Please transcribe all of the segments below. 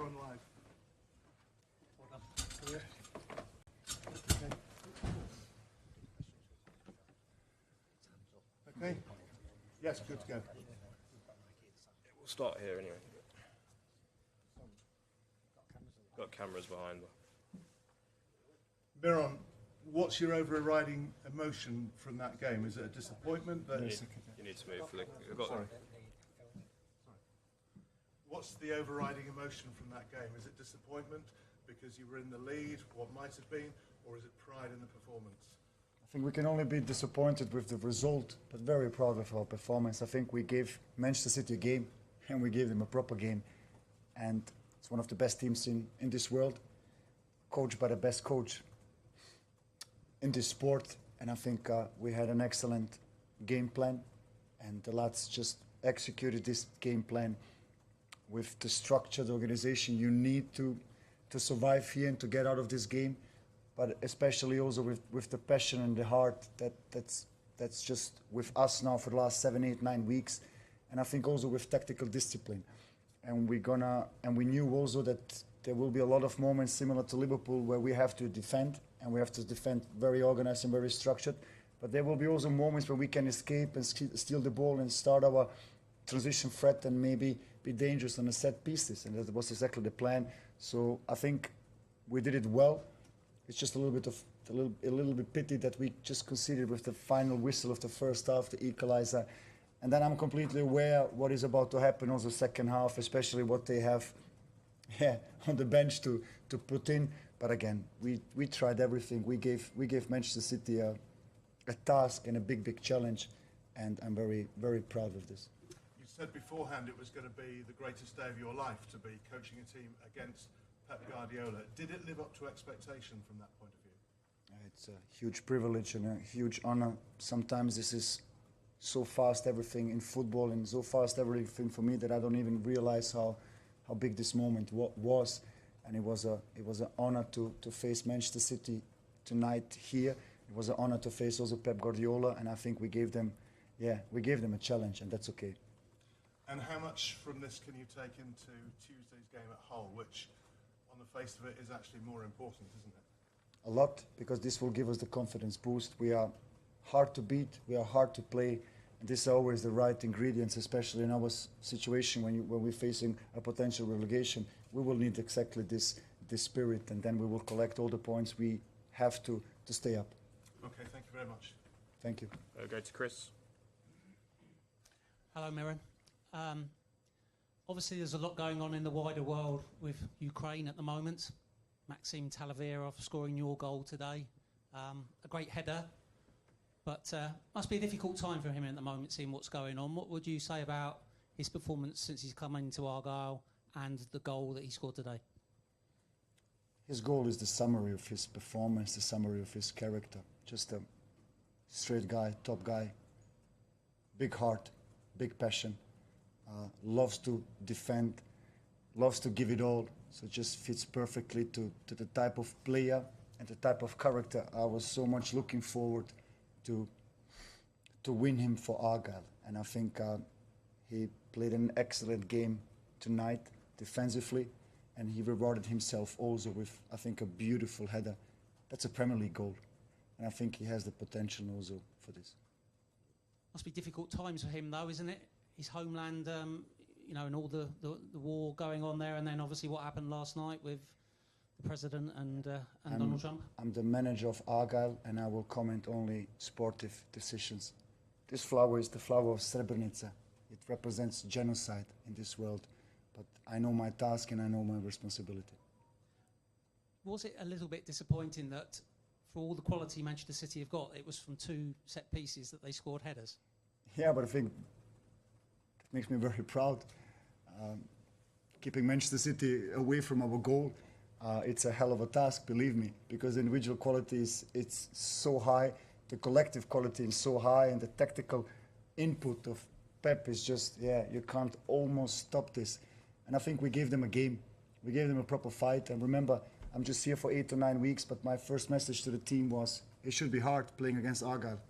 on live. Well done. Yeah. Okay. Yes, good to go. We'll start here anyway. Got cameras behind. Miron, what's your overriding emotion from that game? Is it a disappointment? That You need to move. Sorry. What's the overriding emotion from that game? Is it disappointment because you were in the lead, what might have been, or is it pride in the performance? I think we can only be disappointed with the result, but very proud of our performance. I think we gave Manchester City a game, and we gave them a proper game. And it's one of the best teams in this world, coached by the best coach in this sport. And I think we had an excellent game plan, and the lads just executed this game plan with the structured organization you need to survive here and to get out of this game. But especially also with the passion and the heart that's just with us now for the last 7, 8, 9 weeks, and I think also with tactical discipline. And we knew also that there will be a lot of moments similar to Liverpool where we have to defend, and we have to defend very organized and very structured. But there will be also moments where we can escape and steal the ball and start our transition threat and maybe be dangerous on the set pieces, and that was exactly the plan. So I think we did it well. It's just a little bit pity that we just conceded with the final whistle of the first half, the equalizer. And then I'm completely aware what is about to happen also second half, especially what they have on the bench to put in. But again, we tried everything. We gave Manchester City a task and a big challenge, and I'm very, very proud of this. You said beforehand it was going to be the greatest day of your life to be coaching a team against Pep Guardiola. Did it live up to expectation from that point of view? It's a huge privilege and a huge honor. Sometimes this is so fast, everything in football, and so fast everything for me that I don't even realize how big this moment was. And it was an honor to face Manchester City tonight here. It was an honor to face also Pep Guardiola, and I think we gave them a challenge, and that's okay. And how much from this can you take into Tuesday's game at Hull, which on the face of it is actually more important, isn't it? A lot, because this will give us the confidence boost. We are hard to beat, we are hard to play, and this is always the right ingredients, especially in our situation when we're facing a potential relegation. We will need exactly this spirit, and then we will collect all the points we have to stay up. Okay, thank you very much. Thank you. Go to Chris. Hello, Miron. Obviously, there's a lot going on in the wider world with Ukraine at the moment. Maxim Talaverov scoring your goal today. A great header, but must be a difficult time for him at the moment, seeing what's going on. What would you say about his performance since he's come into Argyle and the goal that he scored today? His goal is the summary of his performance, the summary of his character. Just a straight guy, top guy, big heart, big passion. Loves to defend, loves to give it all, so it just fits perfectly to the type of player and the type of character I was so much looking forward to win him for Argyle. And I think he played an excellent game tonight defensively, and he rewarded himself also with, I think, a beautiful header. That's a Premier League goal, and I think he has the potential also for this. Must be difficult times for him, though, isn't it? His homeland, and all the war going on there, and then obviously what happened last night with the president and Donald Trump. I'm the manager of Argyle, and I will comment only sportive decisions. This flower is the flower of Srebrenica. It represents genocide in this world, but I know my task and I know my responsibility. Was it a little bit disappointing that for all the quality Manchester City have got, it was from 2 set pieces that they scored headers? Yeah, but I think makes me very proud. Keeping Manchester City away from our goal, it's a hell of a task, believe me, because individual quality it's so high, the collective quality is so high, and the tactical input of Pep is just, you can't almost stop this. And I think we gave them a game. We gave them a proper fight. And remember, I'm just here for 8 to 9 weeks, but my first message to the team was, it should be hard playing against Argyle.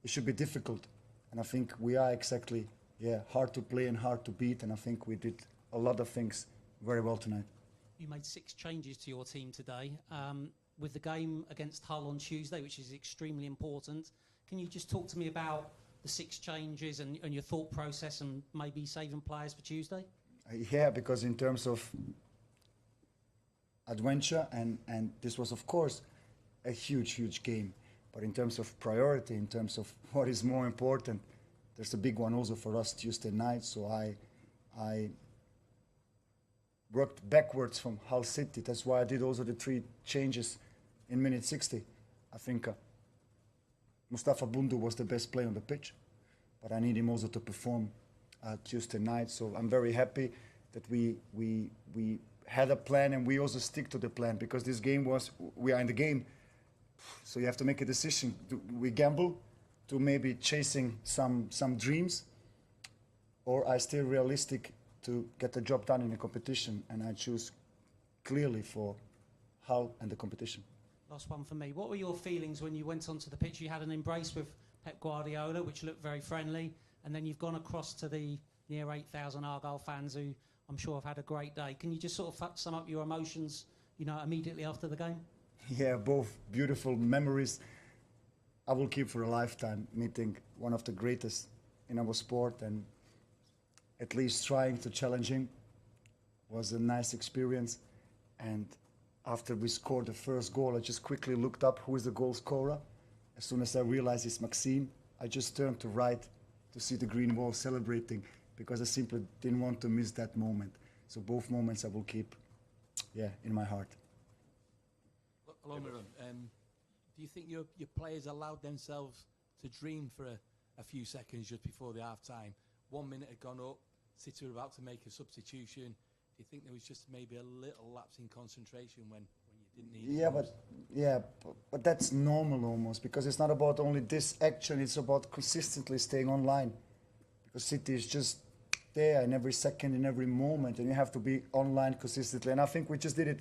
It should be difficult. And I think we are exactly hard to play and hard to beat, and I think we did a lot of things very well tonight. You made 6 changes to your team today. With the game against Hull on Tuesday, which is extremely important, can you just talk to me about the 6 changes and your thought process and maybe saving players for Tuesday? Yeah, because in terms of adventure, and this was of course a huge game, but in terms of priority, in terms of what is more important, there's a big one also for us Tuesday night. So I worked backwards from Hull City. That's why I did also the 3 changes in minute 60. I think Mustafa Bundu was the best player on the pitch, but I need him also to perform Tuesday night. So I'm very happy that we had a plan and we also stick to the plan, because this game we are in the game. So you have to make a decision. Do we gamble to maybe chasing some dreams, or are still realistic to get the job done in the competition? And I choose clearly for Hull and the competition. Last one for me. What were your feelings when you went onto the pitch? You had an embrace with Pep Guardiola, which looked very friendly, and then you've gone across to the near 8,000 Argyle fans who I'm sure have had a great day. Can you just sort of sum up your emotions, immediately after the game? Yeah, both beautiful memories I will keep for a lifetime, meeting one of the greatest in our sport, and at least trying to challenge him was a nice experience. And after we scored the first goal, I just quickly looked up who is the goal scorer. As soon as I realized it's Maxime, I just turned to right to see the green wall celebrating, because I simply didn't want to miss that moment. So both moments I will keep, in my heart. Hello, Miron. Do you think your players allowed themselves to dream for a few seconds just before the half-time? 1 minute had gone up, City were about to make a substitution. Do you think there was just maybe a little lapse in concentration when you didn't need it? But that's normal almost, because it's not about only this action, it's about consistently staying online. Because City is just there in every second, in every moment, and you have to be online consistently. And I think we just did it,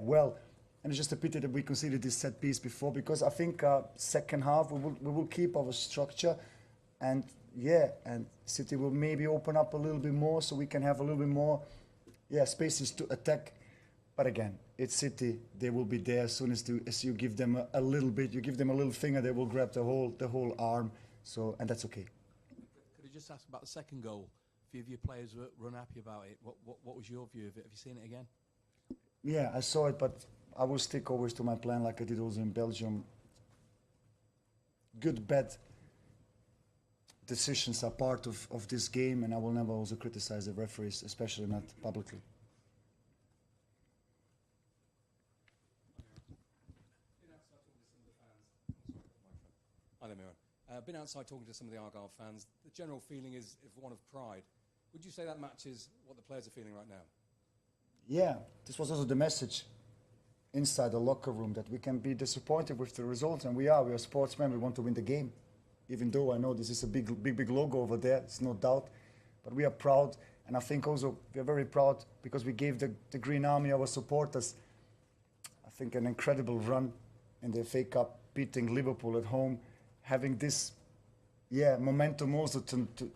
well. And it's just a pity that we conceded this set piece before, because I think second half we will keep our structure, and City will maybe open up a little bit more, so we can have a little bit more spaces to attack. But again, it's City. They will be there as soon as you give them a little bit, you give them a little finger, they will grab the whole arm. So, and that's okay. Could I just ask about the second goal? A few of your players were unhappy about it. What was your view of it? Have you seen it again? Yeah, I saw it, but I will stick always to my plan, like I did also in Belgium. Good, bad decisions are part of this game, and I will never also criticize the referees, especially not publicly. Hi there, Miron. Been outside talking to some of the Argyle fans. The general feeling is one of pride. Would you say that matches what the players are feeling right now? Yeah, this was also the message inside the locker room, that we can be disappointed with the results, and we are sportsmen. We want to win the game, even though I know this is a big logo over there. It's no doubt, but we are proud, and I think also we are very proud because we gave the Green Army, our supporters, I think an incredible run in the FA Cup, beating Liverpool at home, having this momentum also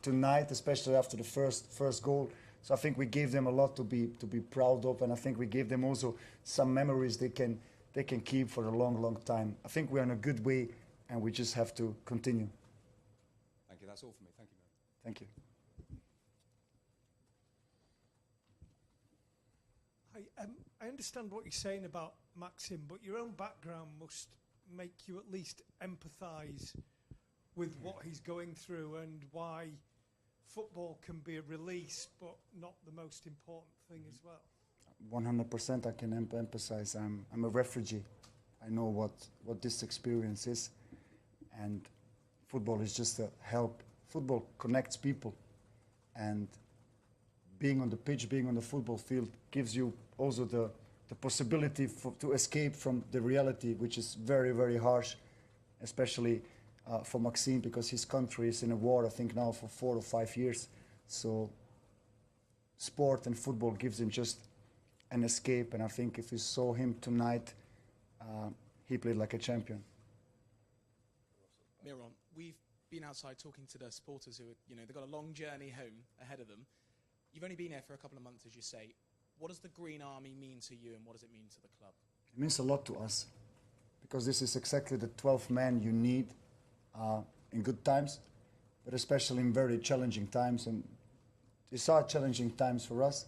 tonight, especially after the first goal. So I think we gave them a lot to be proud of, and I think we gave them also some memories they can keep for a long time. I think we're in a good way, and we just have to continue. Thank you. That's all for me. Thank you, Miron. Thank you. I understand what you're saying about Maxim, but your own background must make you at least empathise with what he's going through and why football can be a release, but not the most important thing as well. 100% I can emphasize. I'm a refugee. I know what this experience is, and football is just a help. Football connects people, and being on the pitch, being on the football field gives you also the possibility to escape from the reality, which is very harsh, especially for Maxime, because his country is in a war, I think now for 4 or 5 years. So sport and football gives him just an escape, and I think if you saw him tonight, he played like a champion. Miron, we've been outside talking to the supporters who are, they've got a long journey home ahead of them. You've only been here for a couple of months, as you say. What does the Green Army mean to you, and what does it mean to the club? It means a lot to us, because this is exactly the 12th man you need in good times, but especially in very challenging times. And these are challenging times for us,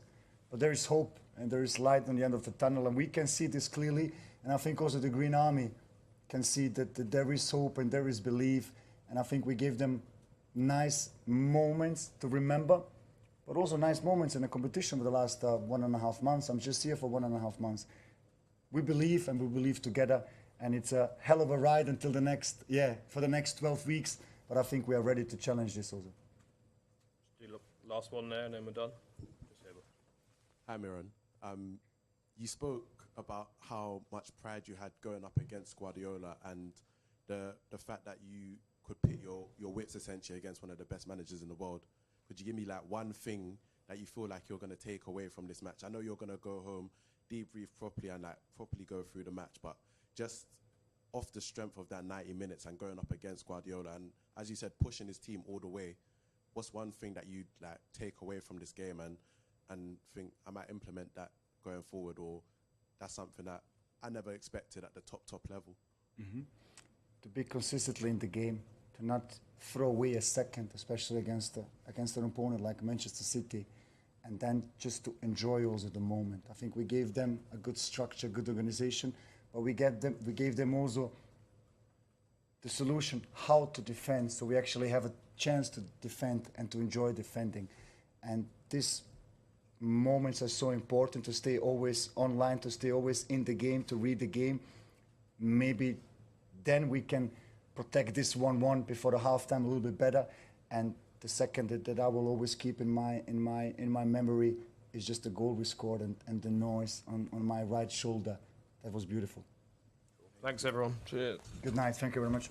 but there is hope and there is light on the end of the tunnel, and we can see this clearly. And I think also the Green Army can see that there is hope and there is belief. And I think we gave them nice moments to remember, but also nice moments in the competition for the last 1.5 months. I'm just here for 1.5 months. We believe, and we believe together, and it's a hell of a ride until the next, for the next 12 weeks. But I think we are ready to challenge this also. Do last one there, and then we're done. Hi, Miron. You spoke about how much pride you had going up against Guardiola, and the fact that you could pit your wits essentially against one of the best managers in the world. Could you give me like one thing that you feel like you're going to take away from this match? I know you're going to go home, debrief properly, and like properly go through the match, but just off the strength of that 90 minutes and going up against Guardiola, and as you said, pushing his team all the way, what's one thing that you'd like take away from this game and think I might implement that going forward, or that's something that I never expected at the top level? Mm-hmm. To be consistently in the game, to not throw away a second, especially against an opponent like Manchester City, and then just to enjoy also the moment. I think we gave them a good structure, good organization, but we gave them also the solution how to defend, so we actually have a chance to defend and to enjoy defending. And these moments are so important, to stay always online, to stay always in the game, to read the game. Maybe then we can protect this 1-1 before the halftime a little bit better. And the second that I will always keep in my memory is just the goal we scored and the noise on my right shoulder. That was beautiful. Thanks, everyone. Cheers. Good night. Thank you very much.